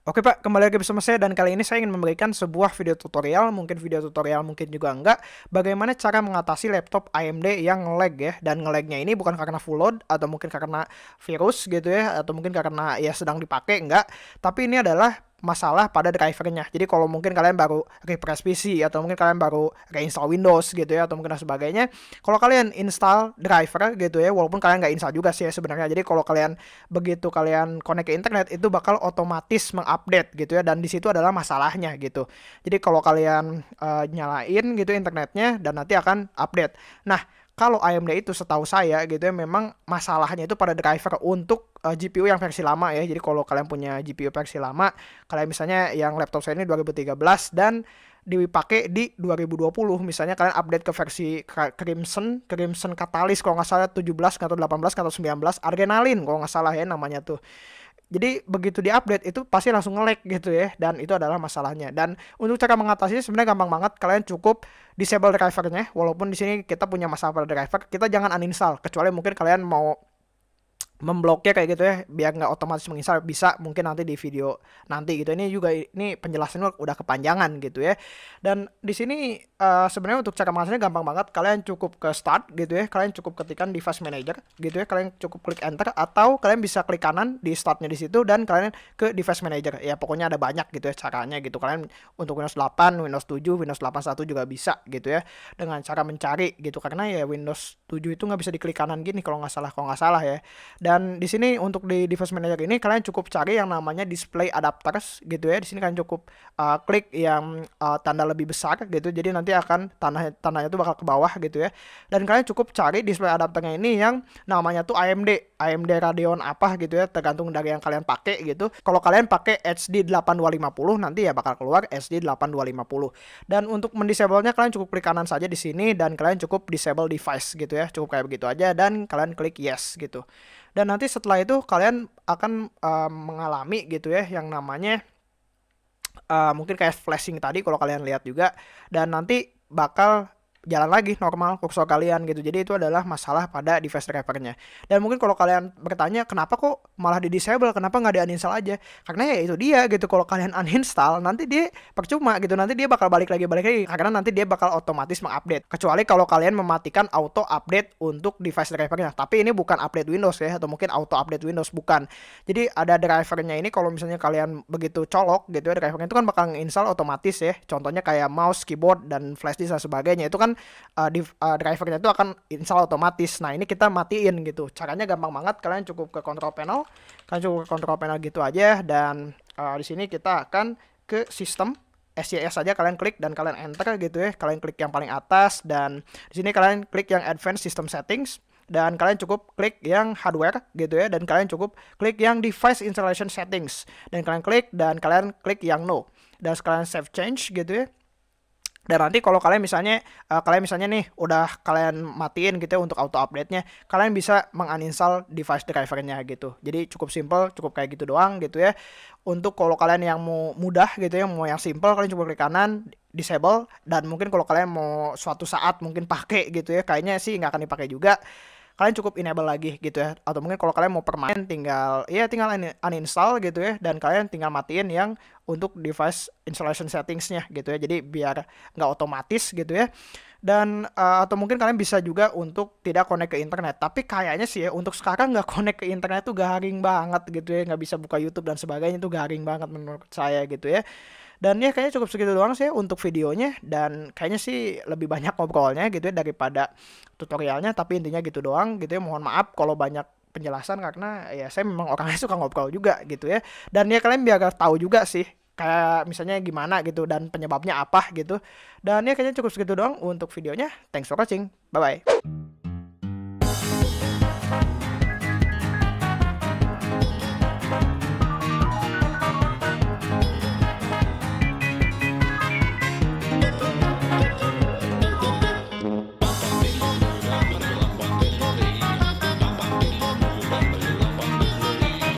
Oke Pak, kembali lagi bersama saya dan kali ini saya ingin memberikan sebuah video tutorial mungkin juga enggak, bagaimana cara mengatasi laptop AMD yang nge-lag ya. Dan nge-lagnya ini bukan karena full load atau mungkin karena virus gitu ya, atau mungkin karena ya sedang dipakai, enggak. Tapi ini adalah masalah pada drivernya. Jadi kalau mungkin kalian baru refresh PC atau mungkin kalian baru reinstall Windows gitu ya atau mungkin dan sebagainya, kalau kalian install driver gitu ya, walaupun kalian nggak install juga sih ya sebenarnya. Jadi kalau kalian begitu kalian connect ke internet itu bakal otomatis mengupdate gitu ya, dan di situ adalah masalahnya gitu. Jadi kalau kalian nyalain gitu internetnya dan nanti akan update. Nah, kalau AMD itu setahu saya gitu ya, memang masalahnya itu pada driver untuk GPU yang versi lama ya. Jadi kalau kalian punya GPU versi lama, kalian misalnya yang laptop saya ini 2013 dan dipakai di 2020, misalnya kalian update ke versi Crimson Catalyst kalau nggak salah 17 atau 18 atau 19 Adrenaline kalau nggak salah ya namanya tuh. Jadi begitu di-update itu pasti langsung nge-lag gitu ya, dan itu adalah masalahnya. Dan untuk cara mengatasinya sebenarnya gampang banget, kalian cukup disable drivernya. Walaupun di sini kita punya masalah pada driver, kita jangan uninstall kecuali mungkin kalian mau membloknya kayak gitu ya, biar nggak otomatis menginstal. Bisa mungkin nanti di video nanti gitu. Ini penjelasannya udah kepanjangan gitu ya. Dan di sini sebenarnya untuk cara mengatasnya gampang banget. Kalian cukup ke start gitu ya, kalian cukup ketikkan device manager gitu ya, kalian cukup klik enter atau kalian bisa klik kanan di startnya di situ dan kalian ke device manager ya. Pokoknya ada banyak gitu ya caranya gitu. Kalian untuk Windows 8, Windows 7, Windows 81 juga bisa gitu ya, dengan cara mencari gitu, karena ya Windows 7 itu nggak bisa diklik kanan gini kalau nggak salah ya. Dan di sini untuk di device manager ini kalian cukup cari yang namanya display adapters gitu ya. Di sini kalian cukup klik yang tanda lebih besar gitu. Jadi nanti akan tandanya itu bakal ke bawah gitu ya. Dan kalian cukup cari display adapternya ini yang namanya tuh AMD Radeon apa gitu ya, tergantung dari yang kalian pakai gitu. Kalau kalian pakai HD 8250 nanti ya bakal keluar HD 8250. Dan untuk mendisable-nya kalian cukup klik kanan saja di sini dan kalian cukup disable device gitu ya. Cukup kayak begitu aja dan kalian klik yes gitu. Dan nanti setelah itu kalian akan mengalami gitu ya yang namanya mungkin kayak flashing tadi kalau kalian lihat juga, dan nanti bakal jalan lagi normal kursor kalian gitu. Jadi itu adalah masalah pada device drivernya. Dan mungkin kalau kalian bertanya kenapa kok malah di disable, kenapa nggak di uninstall aja, karena ya itu dia gitu, kalau kalian uninstall nanti dia percuma gitu, nanti dia bakal balik lagi karena nanti dia bakal otomatis mengupdate, kecuali kalau kalian mematikan auto update untuk device drivernya. Tapi ini bukan update Windows ya, atau mungkin auto update Windows, bukan. Jadi ada drivernya ini, kalau misalnya kalian begitu colok gitu ya, drivernya itu kan bakal install otomatis ya, contohnya kayak mouse, keyboard, dan flash disk dan sebagainya, itu kan drivernya itu akan install otomatis. Nah ini kita matiin gitu. Caranya gampang banget, kalian cukup ke control panel, gitu aja. Dan di sini kita akan ke sistem SCS saja, kalian klik dan kalian enter gitu ya. Kalian klik yang paling atas dan di sini kalian klik yang advanced system settings. Dan kalian cukup klik yang hardware gitu ya, dan kalian cukup klik yang device installation settings dan kalian klik yang no, dan kalian save change gitu ya. Dan nanti kalau kalian misalnya nih udah kalian matiin gitu ya untuk auto update-nya, kalian bisa menguninstall device drivernya gitu. Jadi cukup simple, cukup kayak gitu doang gitu ya. Untuk kalau kalian yang mau mudah gitu ya, mau yang simple, kalian coba klik kanan disable. Dan mungkin kalau kalian mau suatu saat mungkin pakai gitu ya, kayaknya sih nggak akan dipakai juga, kalian cukup enable lagi gitu ya. Atau mungkin kalau kalian mau permanen tinggal uninstall gitu ya, dan kalian tinggal matiin yang untuk device installation settingsnya gitu ya. Jadi biar nggak otomatis gitu ya. Dan atau mungkin kalian bisa juga untuk tidak connect ke internet. Tapi kayaknya sih ya untuk sekarang nggak connect ke internet tuh garing banget gitu ya, nggak bisa buka YouTube dan sebagainya, tuh garing banget menurut saya gitu ya. Dan ya kayaknya cukup segitu doang sih untuk videonya, dan kayaknya sih lebih banyak ngobrolnya gitu ya daripada tutorialnya, tapi intinya gitu doang gitu ya. Mohon maaf kalau banyak penjelasan karena ya saya memang orangnya suka ngobrol juga gitu ya. Dan ya kalian biar tahu juga sih kayak misalnya gimana gitu dan penyebabnya apa gitu. Dan ya kayaknya cukup segitu doang untuk videonya. Thanks for watching. Bye bye.